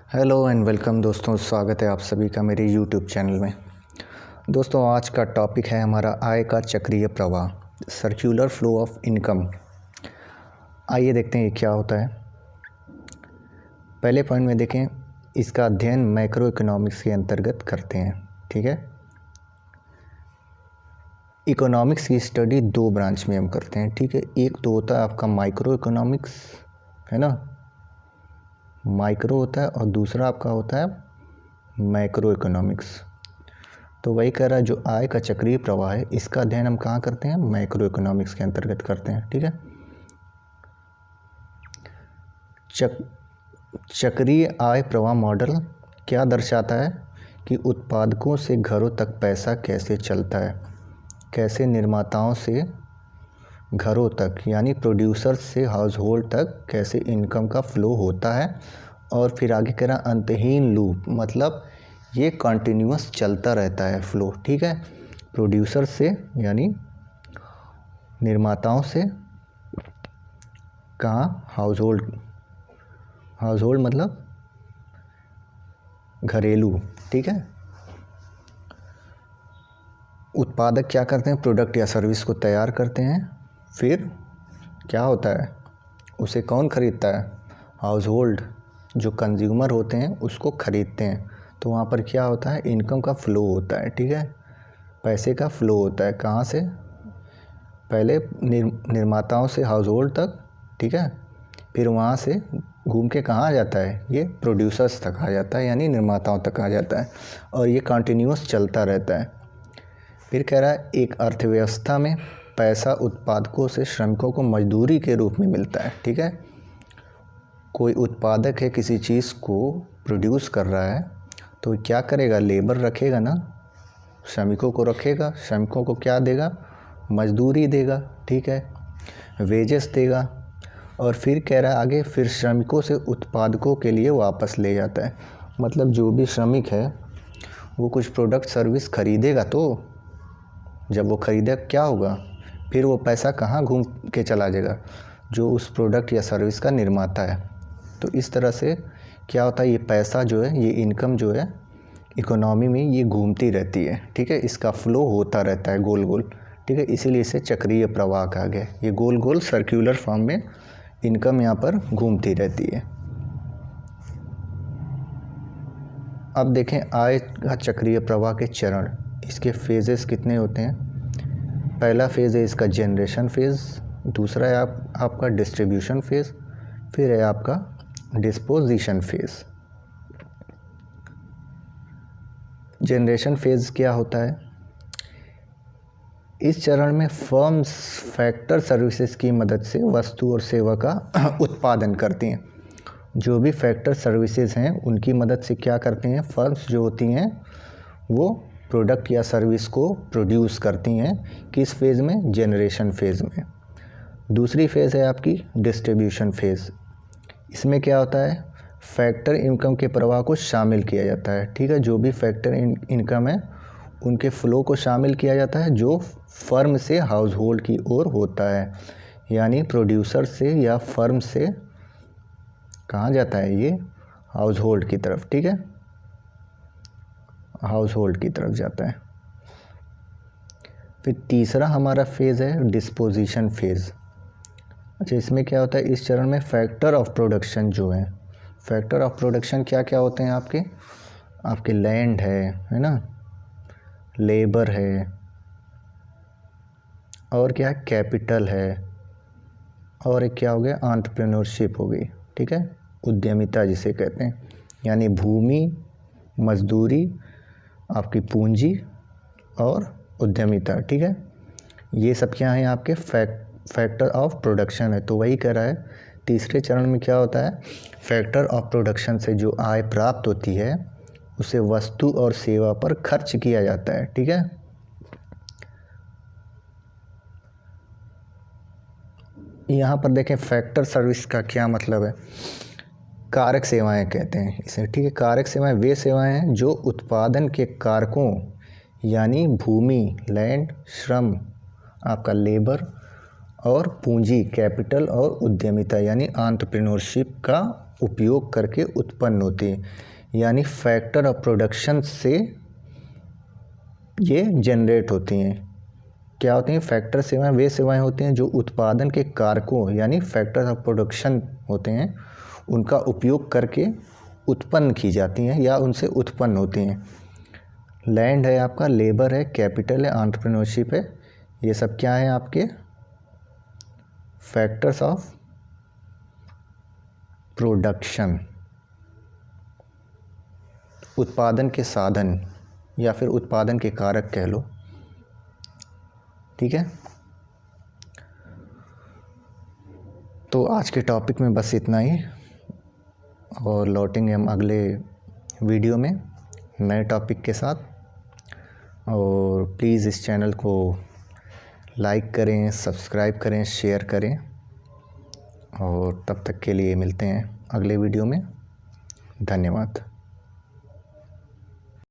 Hello and welcome दोस्तों, स्वागत है आप सभी का मेरे यूट्यूब चैनल में। दोस्तों आज का टॉपिक है हमारा आय का चक्रीय प्रवाह, सर्कुलर फ्लो ऑफ इनकम। आइए देखते हैं ये क्या होता है। पहले पॉइंट में देखें, इसका अध्ययन मैक्रो इकोनॉमिक्स के अंतर्गत करते हैं। ठीक है, इकोनॉमिक्स की स्टडी दो ब्रांच में हम करते हैं। ठीक है, एक तो होता है आपका माइक्रो इकोनॉमिक्स, है ना, माइक्रो होता है, और दूसरा आपका होता है मैक्रो इकोनॉमिक्स। तो वही कह रहा है, जो आय का चक्रीय प्रवाह है इसका अध्ययन हम कहाँ करते हैं, मैक्रो इकोनॉमिक्स के अंतर्गत करते हैं। ठीक है, चक्रीय आय प्रवाह मॉडल क्या दर्शाता है कि उत्पादकों से घरों तक पैसा कैसे चलता है, कैसे निर्माताओं से घरों तक यानी प्रोड्यूसर्स से हाउस होल्ड तक कैसे इनकम का फ्लो होता है, और फिर आगे कह रहा अंतहीन लूप, मतलब ये कंटिन्यूअस चलता रहता है फ्लो। ठीक है, प्रोड्यूसर से यानी निर्माताओं से कहाँ, हाउस होल्ड मतलब घरेलू। ठीक है, उत्पादक क्या करते हैं, प्रोडक्ट या सर्विस को तैयार करते हैं, फिर क्या होता है, उसे कौन खरीदता है, हाउस होल्ड जो कंज्यूमर होते हैं उसको खरीदते हैं। तो वहाँ पर क्या होता है, इनकम का फ्लो होता है। ठीक है, पैसे का फ्लो होता है कहाँ से, पहले निर्माताओं से हाउस होल्ड तक। ठीक है, फिर वहाँ से घूम के कहाँ आ जाता है, ये प्रोड्यूसर्स तक आ जाता है यानी निर्माताओं तक आ जाता है, और ये कंटिन्यूअस चलता रहता है। फिर कह रहा है, एक अर्थव्यवस्था में पैसा उत्पादकों से श्रमिकों को मजदूरी के रूप में मिलता है। ठीक है, कोई उत्पादक है, किसी चीज़ को प्रोड्यूस कर रहा है तो क्या करेगा, लेबर रखेगा ना, श्रमिकों को रखेगा, श्रमिकों को क्या देगा, मजदूरी देगा। ठीक है, वेजेस देगा, और फिर कह रहा है आगे, फिर श्रमिकों से उत्पादकों के लिए वापस ले जाता है। मतलब जो भी श्रमिक है वो कुछ प्रोडक्ट सर्विस खरीदेगा, तो जब वो खरीदेगा क्या होगा, फिर वो पैसा कहाँ घूम के चला जाएगा, जो उस प्रोडक्ट या सर्विस का निर्माता है। तो इस तरह से क्या होता है, ये पैसा जो है, ये इनकम जो है इकोनॉमी में ये घूमती रहती है। ठीक है, इसका फ्लो होता रहता है गोल गोल। ठीक है, इसीलिए इसे चक्रीय प्रवाह कहा गया। ये गोल गोल सर्कुलर फॉर्म में इनकम यहाँ पर घूमती रहती है। अब देखें आय का चक्रीय प्रवाह के चरण, इसके फेजेस कितने होते हैं। पहला फेज़ है इसका जनरेशन फेज़, दूसरा है आपका डिस्ट्रीब्यूशन फेज़, फिर है आपका डिस्पोजिशन फेज़। जनरेशन फेज़ क्या होता है, इस चरण में फर्म्स फैक्टर सर्विसेज की मदद से वस्तु और सेवा का उत्पादन करती हैं। जो भी फैक्टर सर्विसेज हैं उनकी मदद से क्या करते हैं, फर्म्स जो होती हैं वो प्रोडक्ट या सर्विस को प्रोड्यूस करती हैं। किस फेज़ में, जनरेशन फेज़ में। दूसरी फेज़ है आपकी डिस्ट्रीब्यूशन फेज़। इसमें क्या होता है, फैक्टर इनकम के प्रवाह को शामिल किया जाता है। ठीक है, जो भी फैक्टर इनकम है उनके फ्लो को शामिल किया जाता है, जो फर्म से हाउस होल्ड की ओर होता है, यानी प्रोड्यूसर से या फर्म से कहाँ जाता है, ये हाउस होल्ड की तरफ। ठीक है, हाउस होल्ड की तरफ जाता है। फिर तीसरा हमारा फेज़ है डिस्पोजिशन फेज़। अच्छा, इसमें क्या होता है, इस चरण में फैक्टर ऑफ प्रोडक्शन जो है, फैक्टर ऑफ प्रोडक्शन क्या क्या होते हैं आपके लैंड है ना, लेबर है, और क्या है, कैपिटल है, और एक क्या हो गया, एंटरप्रेन्योरशिप हो गई। ठीक है, उद्यमिता जिसे कहते हैं, यानी भूमि, मजदूरी, आपकी पूंजी और उद्यमिता। ठीक है, ये सब क्या है आपके फैक्टर ऑफ प्रोडक्शन है। तो वही कह रहा है, तीसरे चरण में क्या होता है, फैक्टर ऑफ प्रोडक्शन से जो आय प्राप्त होती है उसे वस्तु और सेवा पर खर्च किया जाता है। ठीक है, यहाँ पर देखें फैक्टर सर्विस का क्या मतलब है, कारक सेवाएं कहते हैं इसे। ठीक है, कारक सेवाएं वे सेवाएं हैं जो उत्पादन के कारकों यानी भूमि, लैंड, श्रम, आपका लेबर, और पूंजी, कैपिटल, और उद्यमिता यानी एंटरप्रेन्योरशिप का उपयोग करके उत्पन्न होती है, यानी फैक्टर ऑफ प्रोडक्शन से ये जनरेट होती हैं। क्या होती हैं? फैक्टर सेवाएं वे सेवाएं होती हैं जो उत्पादन के कारकों यानी फैक्टर ऑफ प्रोडक्शन होते हैं, उनका उपयोग करके उत्पन्न की जाती हैं या उनसे उत्पन्न होती हैं। लैंड है आपका, लेबर है, कैपिटल है, एंटरप्रेन्योरशिप है, ये सब क्या है आपके फैक्टर्स ऑफ प्रोडक्शन, उत्पादन के साधन या फिर उत्पादन के कारक कह लो। ठीक है, तो आज के टॉपिक में बस इतना ही, और लौटेंगे हम अगले वीडियो में नए टॉपिक के साथ। और प्लीज़ इस चैनल को लाइक करें, सब्सक्राइब करें, शेयर करें, और तब तक के लिए मिलते हैं अगले वीडियो में। धन्यवाद।